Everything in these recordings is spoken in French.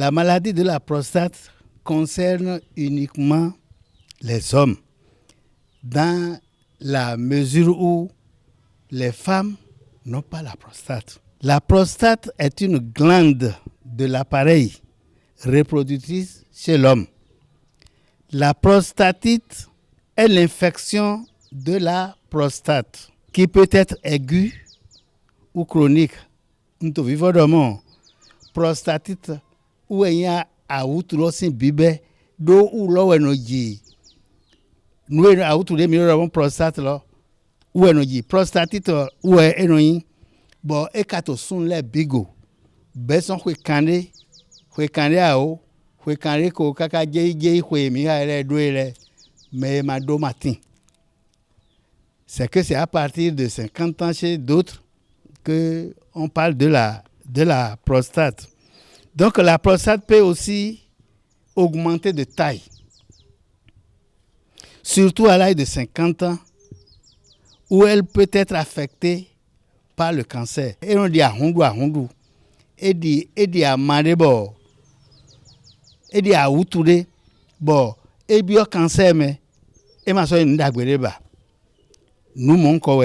La maladie de la prostate concerne uniquement les hommes, dans la mesure où les femmes n'ont pas la prostate. La prostate est une glande de l'appareil reproductrice chez l'homme. La prostatite est l'infection de la prostate qui peut être aiguë ou chronique. Nous vivons dans mon prostatite où il y a à outrosin bibé do ou lo enoji. Nous à outré mieux dans prostate là où enoji prostatite où enoyi bon e kato sun le bigo beson kwe kande ao kwe kande ko kaka je kwe mi ha le do le mais ma do matin. C'est que c'est à partir de 50 ans chez d'autres que on parle de la prostate. Donc la prostate peut aussi augmenter de taille. Surtout à l'âge de 50 ans où elle peut être affectée par le cancer. Et on dit à hondu et dit à marebo et dit à outouré bon et bio cancer mais et ma so ndagwere ba nous mon ko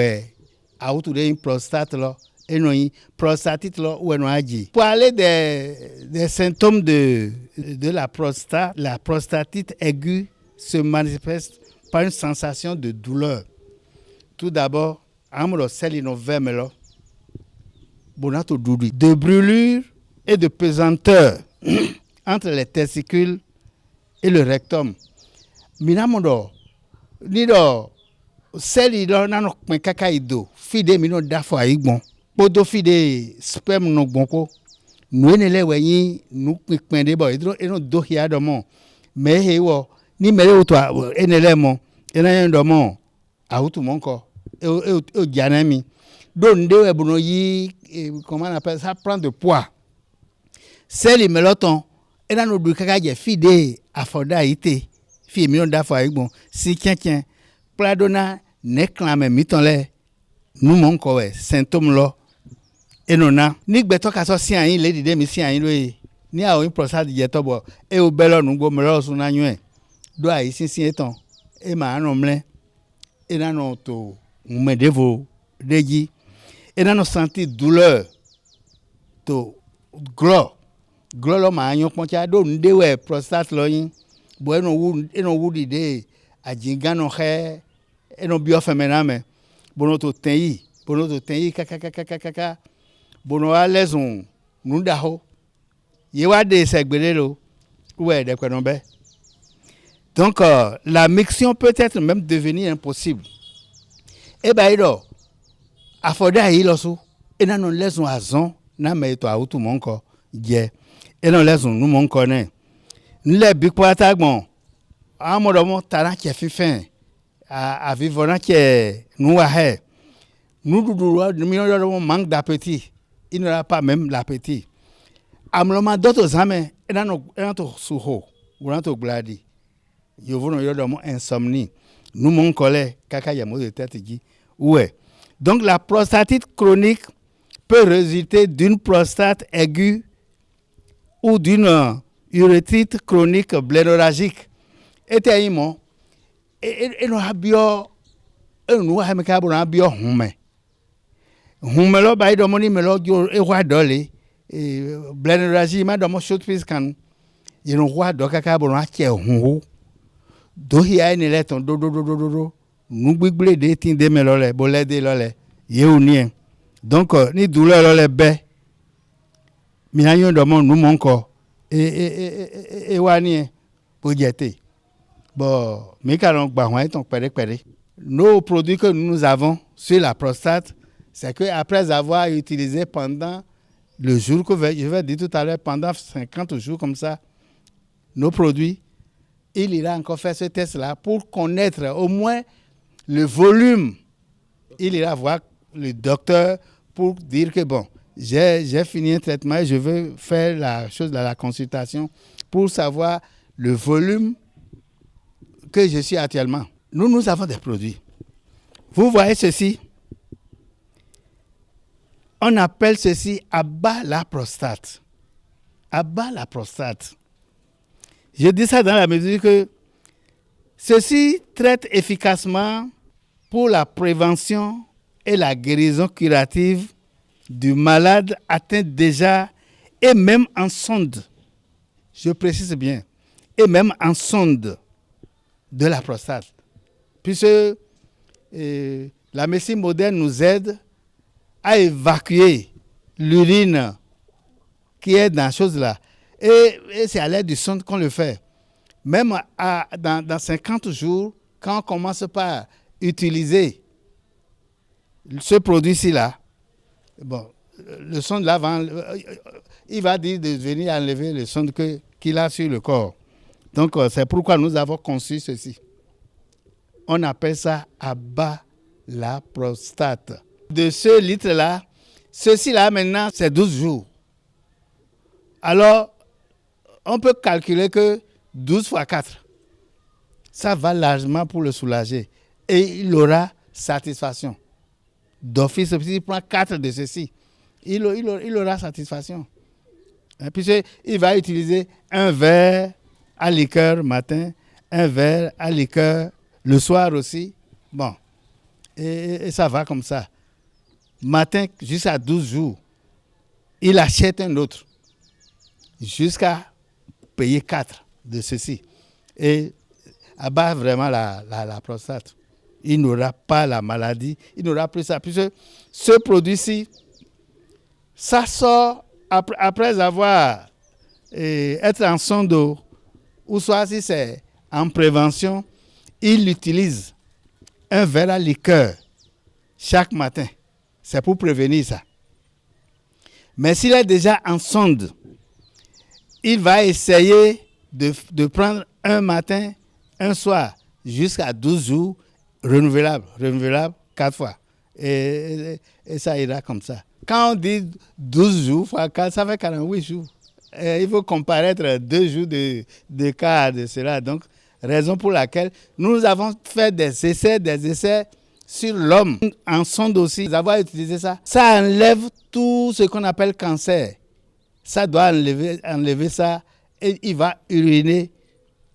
à outouré une prostate là et non prostatite là ou non aji. Pour parler des symptômes de la prostatite aiguë se manifeste par une sensation de douleur. Tout d'abord, amro selino vermelo bonato doudou de brûlure et de pesanteur entre les testicules et le rectum. Minamondo nido selino nano kaka ido fide mino dafo aigbon podo fide sperme no gbonko nu enele weyin nu pinpin de bo eno do hia do mo me hewo ni mere uto enele mo ena do mo autu monko e janami donde we bono yi comment on appelle ça prend de poids seli meloton ena no du kaka je fide afoda ite fi mi on da fo aigbon si tientin pladona ne clame mitonle nu monko we symptôme lo enona ni gbeto ka so si ayin le dide mi si ayin lo ni a o prostate je to bo e o belo nu gbo mero sun na yun do ayi sinsin etan e ma ran mle e na no to medevo deji e na no sentir douleur to glo lo ma yan pon cha do nde we prostate lo yin bo eno wu dide ajinga no he eno bio femena me bono to tenyi kaka bono alezun nundaho ye wa de segbelelo ouais de quoi non be. Donc la miction peut être même devenir impossible. E ba ido afoda yi loso e na no lezun azon na me to autu monko je e no lezun nu monko ne nle bi kwata gbon amodo mo tara ke fifin a vivre na ke nu wa he nous nous manque d'appétit, il n'aura pas même l'appétit. Amloma d'autres amis, et dans notre souho, ou dans notre gladi, il faut nous donner insomnie. Nous mon collègue, kaka yamo de tête dit, ouais. Donc la prostatite chronique peut résulter d'une prostate aiguë ou d'une urétrite chronique blénorragique. Et taïmo, et nous habillons, et nous habillons bio humain. Humelo ba ido moni melo jo e wa dole blénorragie ma do mo short piece kan yeno wa do kaka bo na che hunhu do hia ni le ton do nu gbigble de tin de melo le bo le de lo le ye oni. Donc ni douleur lo le be mi ayon do mo nu mo nko e wa ni bo jete bon mi ka ron gba won ton pere nos produits que nous avons sur la prostate, c'est que après avoir utilisé pendant le jour que je vais dire tout à l'heure, pendant 50 jours comme ça, nos produits, il ira encore faire ce test-là pour connaître au moins le volume. Il ira voir le docteur pour dire que bon, j'ai fini un traitement et je veux faire la chose de la consultation pour savoir le volume que je suis actuellement. Nous avons des produits. Vous voyez ceci? On appelle ceci abat la prostate. abat la prostate. Je dis ça dans la mesure que ceci traite efficacement pour la prévention et la guérison curative du malade atteint déjà et même en sonde. Je précise bien, et même en sonde de la prostate. Puisque la médecine moderne nous aide à évacuer l'urine qui est dans la chose là. Et c'est à l'aide du sonde qu'on le fait. Même dans 50 jours, quand on commence par utiliser ce produit-ci là, bon, le sonde là, il va dire de venir enlever le sonde qu'il a sur le corps. Donc, c'est pourquoi nous avons conçu ceci. On appelle ça abat la prostate. De ce litre-là, ceci-là maintenant, c'est 12 jours. Alors, on peut calculer que 12 fois 4, ça va largement pour le soulager. Et il aura satisfaction. D'office, s'il prend 4 de ceci, il aura satisfaction. Et puis, il va utiliser un verre à liqueur matin, un verre à liqueur le soir aussi. Bon, et ça va comme ça. Matin, jusqu'à 12 jours, il achète un autre, jusqu'à payer 4 de ceci. Et abat vraiment la prostate. Il n'aura pas la maladie, il n'aura plus ça. Puisque ce produit-ci, ça sort après avoir été en sonde, ou soit si c'est en prévention, il utilise un verre à liqueur chaque matin. C'est pour prévenir ça. Mais s'il est déjà en sonde, il va essayer de prendre un matin, un soir, jusqu'à 12 jours, renouvelable 4 fois. Et ça ira comme ça. Quand on dit 12 jours fois 4, ça fait 48 jours. Il faut comparaître 2 jours de cas de cela. Donc, raison pour laquelle nous avons fait des essais sur l'homme en sonde aussi. Nous avons utilisé ça. Ça enlève tout ce qu'on appelle cancer. Ça doit enlever ça et il va uriner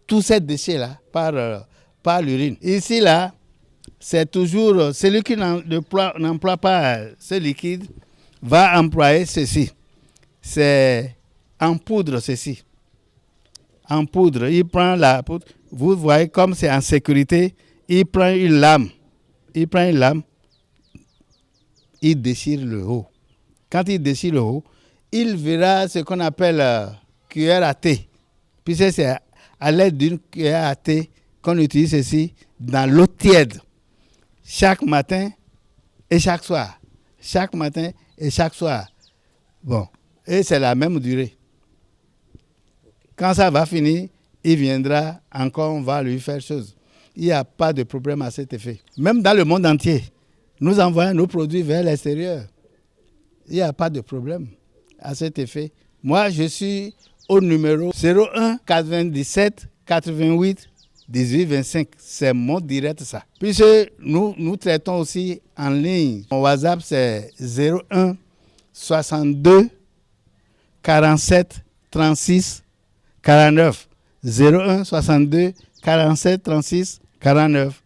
tous ces déchets-là par l'urine. Ici, là, c'est toujours celui qui n'emploie pas ce liquide va employer ceci. C'est en poudre, ceci. En poudre. Il prend la poudre. Vous voyez comme c'est en sécurité. Il prend une lame. Il déchire le haut. Quand il déchire le haut, il verra ce qu'on appelle cuillère à thé. Puis c'est à l'aide d'une cuillère à thé qu'on utilise ceci dans l'eau tiède. Chaque matin et chaque soir. Chaque matin et chaque soir. Bon. Et c'est la même durée. Quand ça va finir, il viendra encore, on va lui faire chose. Il n'y a pas de problème à cet effet. Même dans le monde entier, nous envoyons nos produits vers l'extérieur. Il n'y a pas de problème à cet effet. Moi, je suis au numéro 01 97 88 18 25. C'est mon direct, ça. Puisque nous traitons aussi en ligne. Mon WhatsApp, c'est 01 62 47 36 49. 01 62 47 36 49.